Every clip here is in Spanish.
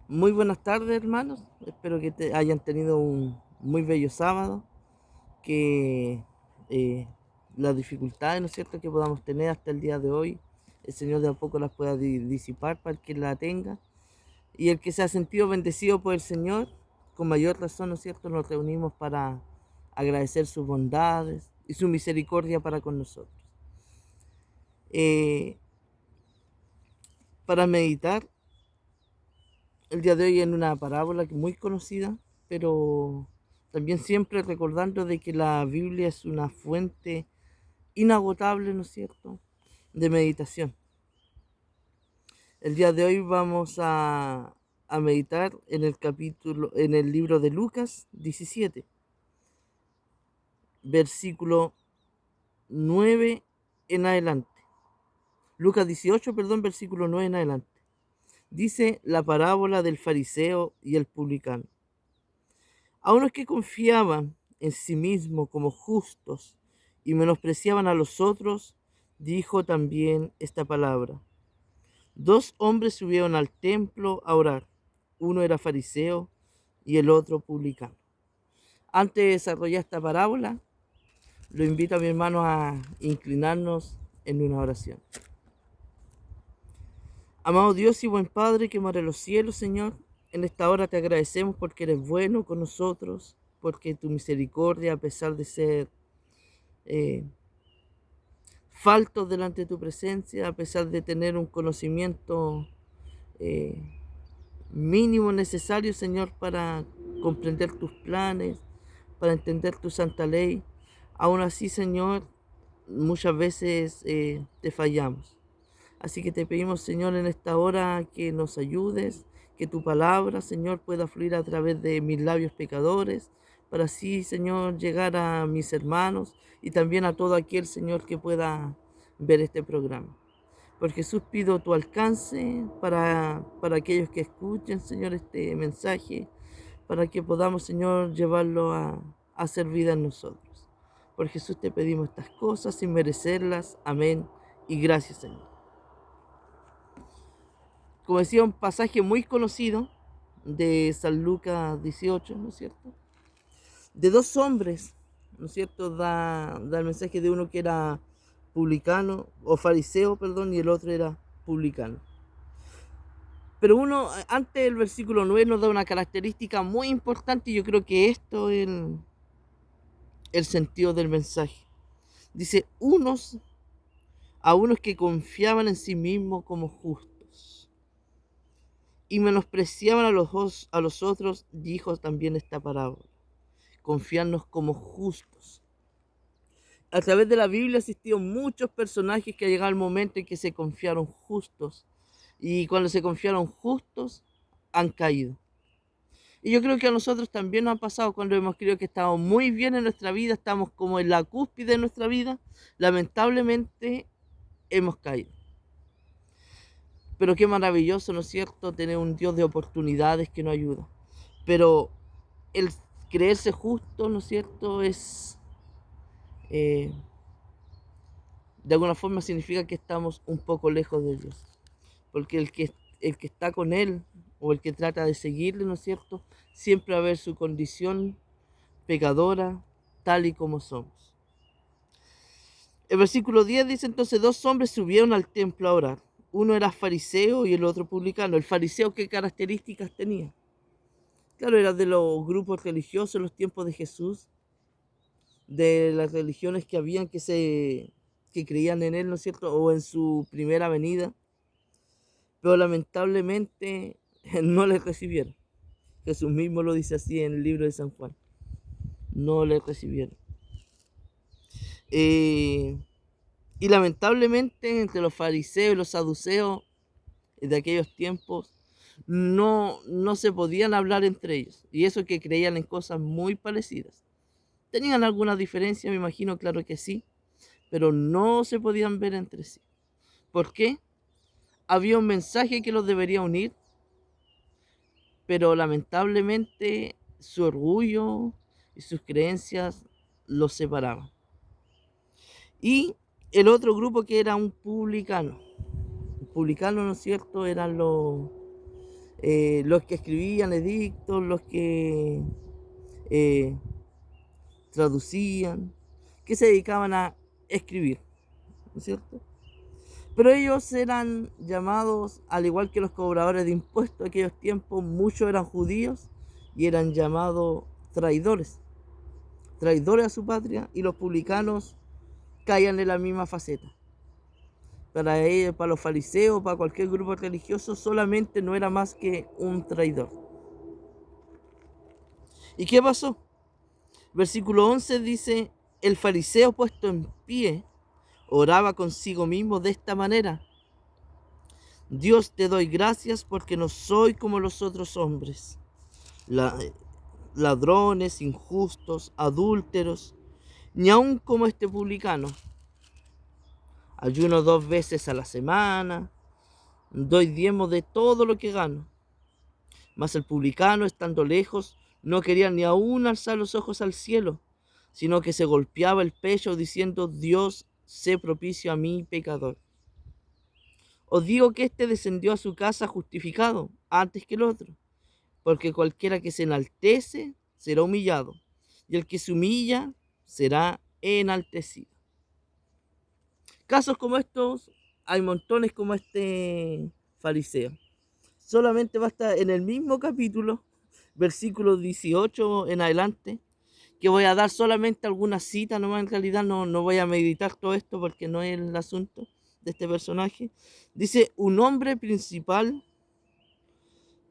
Muy buenas tardes, hermanos. Espero que hayan tenido un muy bello sábado, que eh, las dificultades, ¿no es cierto?, que podamos tener hasta el día de hoy, el Señor de a poco las pueda disipar para el que la tenga. Y el que se ha sentido bendecido por el Señor, con mayor razón, ¿no es cierto?, nos reunimos para agradecer sus bondades y su misericordia para con nosotros. Eh, para meditar el día de hoy en una parábola que muy conocida, pero también siempre recordando de que la Biblia es una fuente inagotable, ¿no es cierto?, de meditación. El día de hoy vamos a meditar en el libro de Lucas 17, versículo 9 en adelante. Lucas 18, perdón, versículo 9 en adelante. Dice la parábola del fariseo y el publicano. A unos que confiaban en sí mismos como justos y menospreciaban a los otros, dijo también esta palabra. Dos hombres subieron al templo a orar. Uno era fariseo y el otro publicano. Antes de desarrollar esta parábola, lo invito a mi hermano a inclinarnos en una oración. Amado Dios y buen Padre que mora en los cielos, Señor, en esta hora te agradecemos porque eres bueno con nosotros, porque tu misericordia, a pesar de ser eh, faltos delante de tu presencia, a pesar de tener un conocimiento eh, mínimo necesario, Señor, para comprender tus planes, para entender tu santa ley. Aún así, Señor, muchas veces te fallamos. Así que te pedimos, Señor, en esta hora que nos ayudes, que tu palabra, Señor, pueda fluir a través de mis labios pecadores, para así, Señor, llegar a mis hermanos y también a todo aquel, Señor, que pueda ver este programa. Por Jesús pido tu alcance para aquellos que escuchen, Señor, este mensaje, para que podamos, Señor, llevarlo a hacer vida en nosotros. Por Jesús te pedimos estas cosas sin merecerlas. Amén. Y gracias, Señor. Como decía, un pasaje muy conocido de San Lucas 18, ¿no es cierto? De dos hombres, ¿no es cierto? Da el mensaje de uno que era publicano, o fariseo, perdón, y el otro era publicano. Pero uno, antes del versículo 9 nos da una característica muy importante y yo creo que esto es el sentido del mensaje. Dice, a unos que confiaban en sí mismos como justos y menospreciaban a los otros, dijo también esta parábola, confiarnos como justos. A través de la Biblia existieron muchos personajes que ha llegado el momento en que se confiaron justos. Y cuando se confiaron justos, han caído. Y yo creo que a nosotros también nos ha pasado cuando hemos creído que estamos muy bien en nuestra vida, estamos como en la cúspide de nuestra vida, lamentablemente hemos caído. Pero qué maravilloso, ¿no es cierto?, tener un Dios de oportunidades que nos ayuda. Pero el creerse justo, ¿no es cierto?, es eh, de alguna forma significa que estamos un poco lejos de Dios. Porque el que está con Él o el que trata de seguirle, ¿no es cierto?, siempre va a ver su condición pecadora tal y como somos. El versículo 10 dice entonces, dos hombres subieron al templo a orar. Uno era fariseo y el otro publicano. El fariseo, ¿qué características tenía? Claro, era de los grupos religiosos en los tiempos de Jesús, de las religiones que habían que creían en él, ¿no es cierto? O en su primera venida, pero lamentablemente no le recibieron. Jesús mismo lo dice así en el libro de San Juan. No le recibieron. Eh, y lamentablemente entre los fariseos y los saduceos de aquellos tiempos no se podían hablar entre ellos. Y eso que creían en cosas muy parecidas. ¿Tenían alguna diferencia? Me imagino, claro que sí, pero no se podían ver entre sí. ¿Por qué? Había un mensaje que los debería unir, pero lamentablemente su orgullo y sus creencias los separaban. Y el otro grupo que era un publicano. Un publicano, ¿no es cierto?, eran los que escribían edictos, los que eh, traducían, que se dedicaban a escribir, ¿no es cierto? Pero ellos eran llamados, al igual que los cobradores de impuestos de aquellos tiempos, muchos eran judíos y eran llamados traidores, traidores a su patria, y los publicanos caían en la misma faceta. Para ellos, para los fariseos, para cualquier grupo religioso, solamente no era más que un traidor. ¿Y qué pasó? Versículo 11 dice, el fariseo puesto en pie oraba consigo mismo de esta manera: Dios, te doy gracias porque no soy como los otros hombres, ladrones, injustos, adúlteros, ni aun como este publicano. Ayuno 2 veces a la semana, doy diezmo de todo lo que gano. Mas el publicano, estando lejos, no quería ni aún alzar los ojos al cielo, sino que se golpeaba el pecho diciendo: Dios, sé propicio a mí, pecador. Os digo que éste descendió a su casa justificado antes que el otro, porque cualquiera que se enaltece será humillado, y el que se humilla será enaltecido. Casos como estos hay montones, como este fariseo. Solamente basta en el mismo capítulo, versículo 18 en adelante, que voy a dar solamente algunas citas, nomás en realidad no voy a meditar todo esto porque no es el asunto de este personaje. Dice, un hombre principal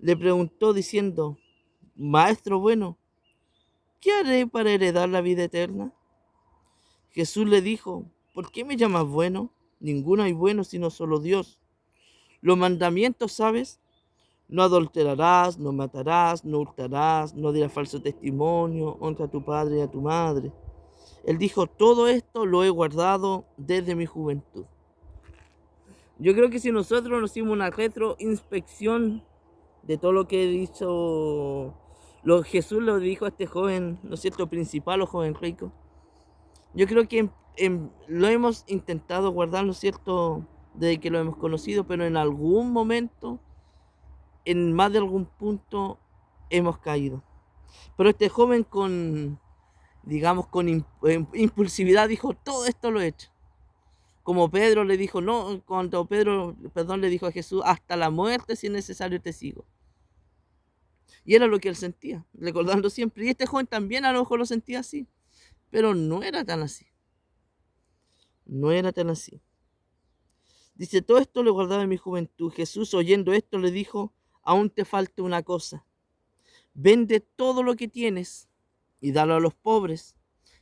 le preguntó diciendo: Maestro bueno, ¿qué haré para heredar la vida eterna? Jesús le dijo: ¿por qué me llamas bueno? Ninguno hay bueno sino solo Dios. Los mandamientos, ¿sabes? No adulterarás, no matarás, no hurtarás, no dirás falso testimonio, honra a tu padre y a tu madre. Él dijo: todo esto lo he guardado desde mi juventud. Yo creo que si nosotros nos hicimos una retroinspección de todo lo que he dicho, Jesús lo dijo a este joven, ¿no es cierto?, principal o joven rico. Yo creo que lo hemos intentado guardar, ¿no es cierto?, desde que lo hemos conocido, pero en algún momento, en más de algún punto, hemos caído. Pero este joven digamos, con impulsividad dijo: todo esto lo he hecho. Como Pedro le dijo, no, cuando Pedro, perdón, le dijo a Jesús: hasta la muerte, si es necesario, te sigo. Y era lo que él sentía, recordando siempre. Y este joven también a lo mejor lo sentía así, pero no era tan así. No era tan así. Dice: todo esto lo guardaba en mi juventud. Jesús, oyendo esto, le dijo: aún te falta una cosa. Vende todo lo que tienes y dalo a los pobres,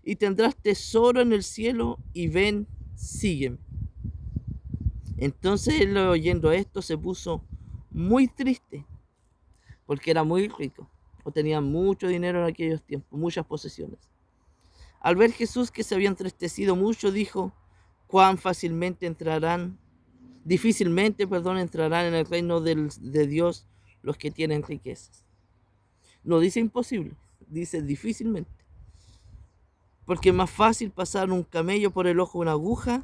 y tendrás tesoro en el cielo, y ven, sígueme. Entonces él, oyendo esto, se puso muy triste, porque era muy rico, o tenía mucho dinero en aquellos tiempos, muchas posesiones. Al ver Jesús que se había entristecido mucho, dijo: cuán difícilmente entrarán en el reino de Dios los que tienen riquezas. No dice imposible, dice difícilmente. Porque es más fácil pasar un camello por el ojo de una aguja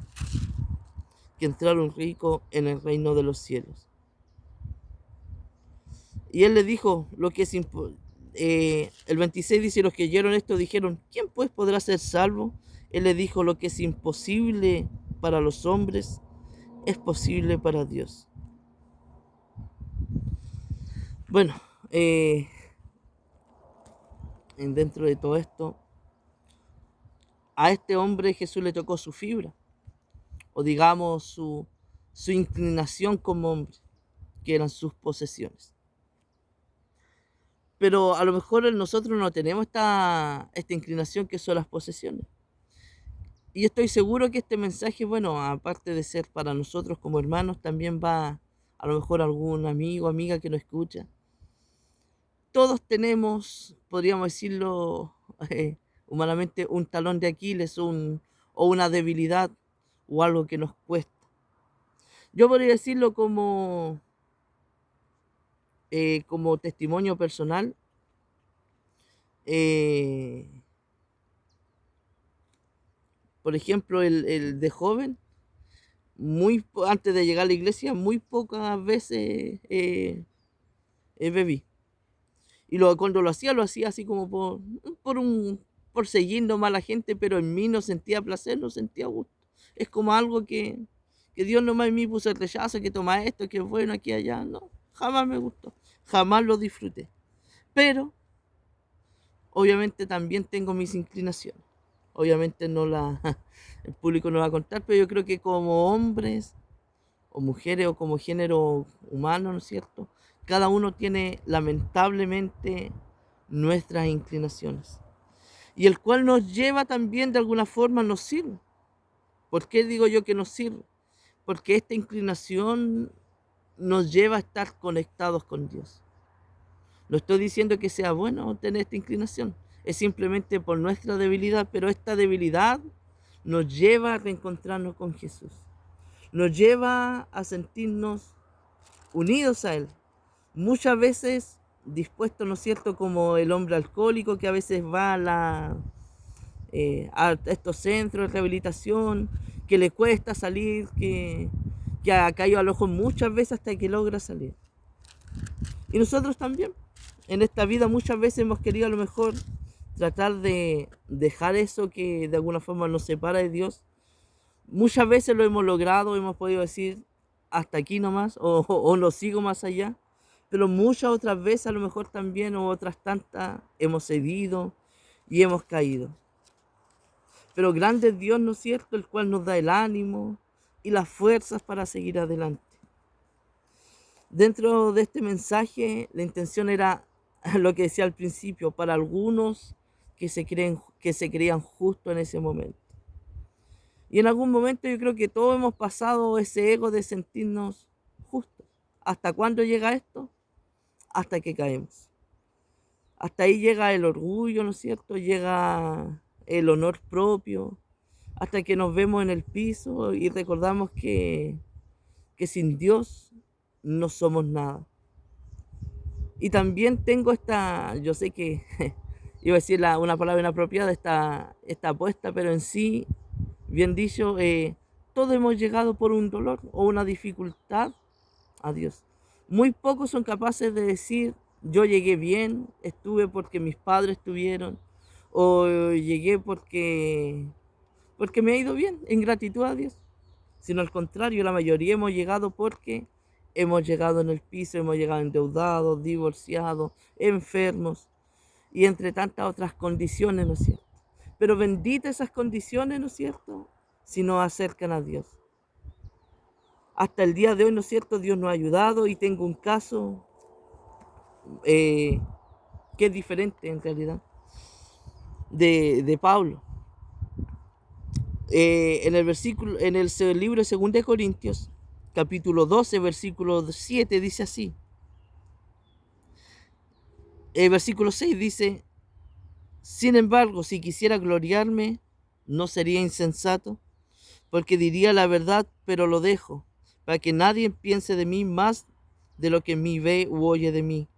que entrar un rico en el reino de los cielos. Y él le dijo lo que es el 26 dice: los que oyeron esto dijeron: ¿quién pues podrá ser salvo? Él le dijo: lo que es imposible para los hombres es posible para Dios. Bueno, dentro de todo esto, a este hombre Jesús le tocó su fibra, o digamos su inclinación como hombre, que eran sus posesiones. Pero a lo mejor nosotros no tenemos esta inclinación que son las posesiones. Y estoy seguro que este mensaje, bueno, aparte de ser para nosotros como hermanos, también va a lo mejor a algún amigo o amiga que nos escucha. Todos tenemos, podríamos decirlo humanamente, un talón de Aquiles, o una debilidad, o algo que nos cuesta. Yo podría decirlo como testimonio personal. Por ejemplo, el de joven, antes de llegar a la iglesia, muy pocas veces bebí. Y cuando lo hacía así como por seguir nomás a la gente, pero en mí no sentía placer, no sentía gusto. Es como algo que Dios nomás en mí puso el rechazo, que toma esto, que es bueno aquí y allá. No, jamás me gustó, jamás lo disfruté. Pero obviamente también tengo mis inclinaciones. Obviamente el público no va a contar, pero yo creo que como hombres o mujeres o como género humano, ¿no es cierto? Cada uno tiene lamentablemente nuestras inclinaciones. Y el cual nos lleva también de alguna forma, nos sirve. ¿Por qué digo yo que nos sirve? Porque esta inclinación nos lleva a estar conectados con Dios. No estoy diciendo que sea bueno tener esta inclinación, es simplemente por nuestra debilidad, pero esta debilidad nos lleva a reencontrarnos con Jesús. Nos lleva a sentirnos unidos a Él. Muchas veces dispuestos, ¿no es cierto?, como el hombre alcohólico que a veces va a estos centros de rehabilitación, que le cuesta salir, que ha caído al ojo muchas veces hasta que logra salir. Y nosotros también, en esta vida muchas veces hemos querido a lo mejor tratar de dejar eso que de alguna forma nos separa de Dios. Muchas veces lo hemos logrado, hemos podido decir hasta aquí nomás o no sigo más allá, pero muchas otras veces a lo mejor también o otras tantas hemos cedido y hemos caído. Pero grande es Dios, ¿no es cierto?, el cual nos da el ánimo y las fuerzas para seguir adelante. Dentro de este mensaje, la intención era lo que decía al principio, para algunos que se creían justos en ese momento. Y en algún momento yo creo que todos hemos pasado ese ego de sentirnos justos. ¿Hasta cuándo llega esto? Hasta que caemos. Hasta ahí llega el orgullo, ¿no es cierto? Llega el honor propio, hasta que nos vemos en el piso y recordamos que sin Dios no somos nada. Y también tengo yo sé que iba a decir una palabra inapropiada, esta apuesta, pero en sí, bien dicho, todos hemos llegado por un dolor o una dificultad a Dios. Muy pocos son capaces de decir, yo llegué bien, estuve porque mis padres estuvieron, o llegué porque me ha ido bien, en gratitud a Dios. Sino al contrario, la mayoría hemos llegado porque hemos llegado en el piso, hemos llegado endeudados, divorciados, enfermos y entre tantas otras condiciones, ¿no es cierto? Pero benditas esas condiciones, ¿no es cierto?, si nos acercan a Dios. Hasta el día de hoy, ¿no es cierto?, Dios nos ha ayudado y tengo un caso que es diferente en realidad, de Pablo. En el libro de 2 de Corintios, capítulo 12, versículo 7, dice así. El versículo 6 dice, sin embargo, si quisiera gloriarme, no sería insensato, porque diría la verdad, pero lo dejo, para que nadie piense de mí más de lo que en mí ve u oye de mí.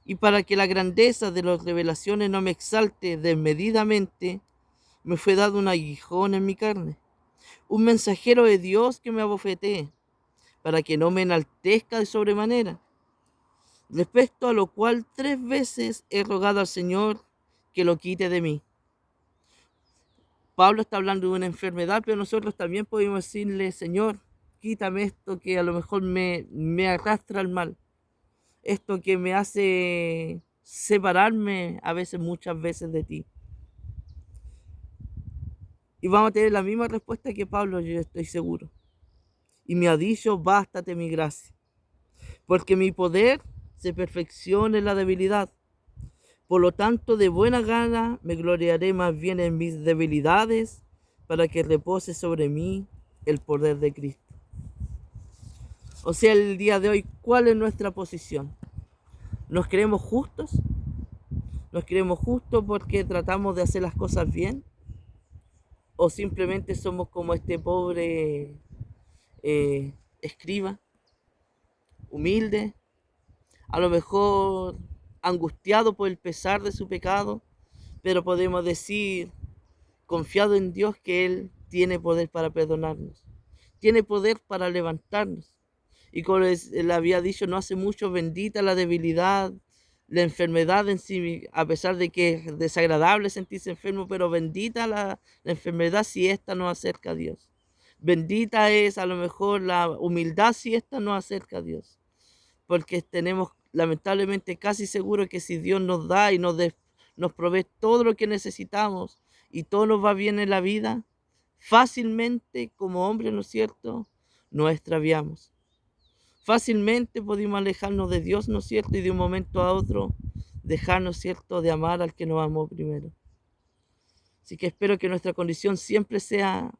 Y para que la grandeza de las revelaciones no me exalte desmedidamente, me fue dado un aguijón en mi carne, un mensajero de Dios que me abofetee, para que no me enaltezca de sobremanera. Respecto a lo cual 3 veces he rogado al Señor que lo quite de mí. Pablo está hablando de una enfermedad, pero nosotros también podemos decirle, Señor, quítame esto que a lo mejor me arrastra al mal, esto que me hace separarme a veces, muchas veces de ti. Y vamos a tener la misma respuesta que Pablo, yo estoy seguro. Y me ha dicho, bástate mi gracia, porque mi poder se perfecciona en la debilidad. Por lo tanto, de buena gana me gloriaré más bien en mis debilidades, para que repose sobre mí el poder de Cristo. O sea, el día de hoy, ¿cuál es nuestra posición? ¿Nos creemos justos? ¿Nos creemos justos porque tratamos de hacer las cosas bien? ¿O simplemente somos como este pobre escriba, humilde, a lo mejor angustiado por el pesar de su pecado, pero podemos decir, confiado en Dios, que Él tiene poder para perdonarnos, tiene poder para levantarnos, Y como le había dicho no hace mucho, bendita la debilidad, la enfermedad en sí, a pesar de que es desagradable sentirse enfermo, pero bendita la enfermedad si ésta nos acerca a Dios. Bendita es a lo mejor la humildad si ésta nos acerca a Dios. Porque tenemos lamentablemente casi seguro que si Dios nos da y nos provee todo lo que necesitamos y todo nos va bien en la vida, fácilmente como hombres, ¿no es cierto?, nos extraviamos. Fácilmente podemos alejarnos de Dios, ¿no es cierto?, y de un momento a otro dejarnos, ¿cierto?, de amar al que nos amó primero. Así que espero que nuestra condición siempre sea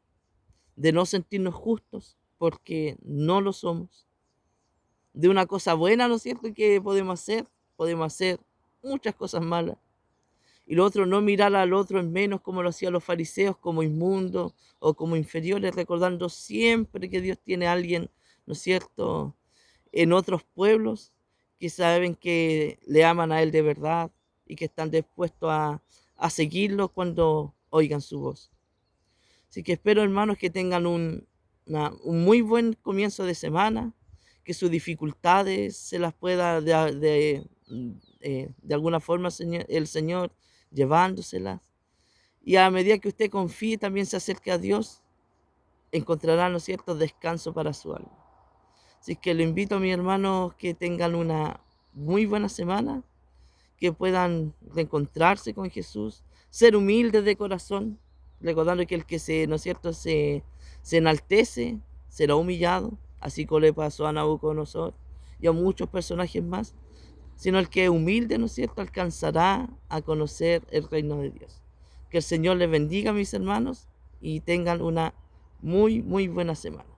de no sentirnos justos, porque no lo somos. De una cosa buena, ¿no es cierto?, que podemos hacer muchas cosas malas. Y lo otro, no mirar al otro en menos como lo hacían los fariseos, como inmundos o como inferiores, recordando siempre que Dios tiene a alguien, ¿no es cierto?, en otros pueblos que saben que le aman a Él de verdad y que están dispuestos a seguirlo cuando oigan su voz. Así que espero, hermanos, que tengan un muy buen comienzo de semana, que sus dificultades se las pueda de alguna forma el Señor llevándoselas. Y a medida que usted confíe, también se acerque a Dios, encontrará, ¿no es cierto?, descanso para su alma. Así que lo invito a mis hermanos que tengan una muy buena semana, que puedan reencontrarse con Jesús, ser humildes de corazón, recordando que el que ¿no es cierto?, se enaltece, será humillado, así como le pasó a Nabucodonosor y a muchos personajes más, sino el que es humilde, ¿no es cierto?, alcanzará a conocer el reino de Dios. Que el Señor les bendiga, mis hermanos, y tengan una muy, muy buena semana.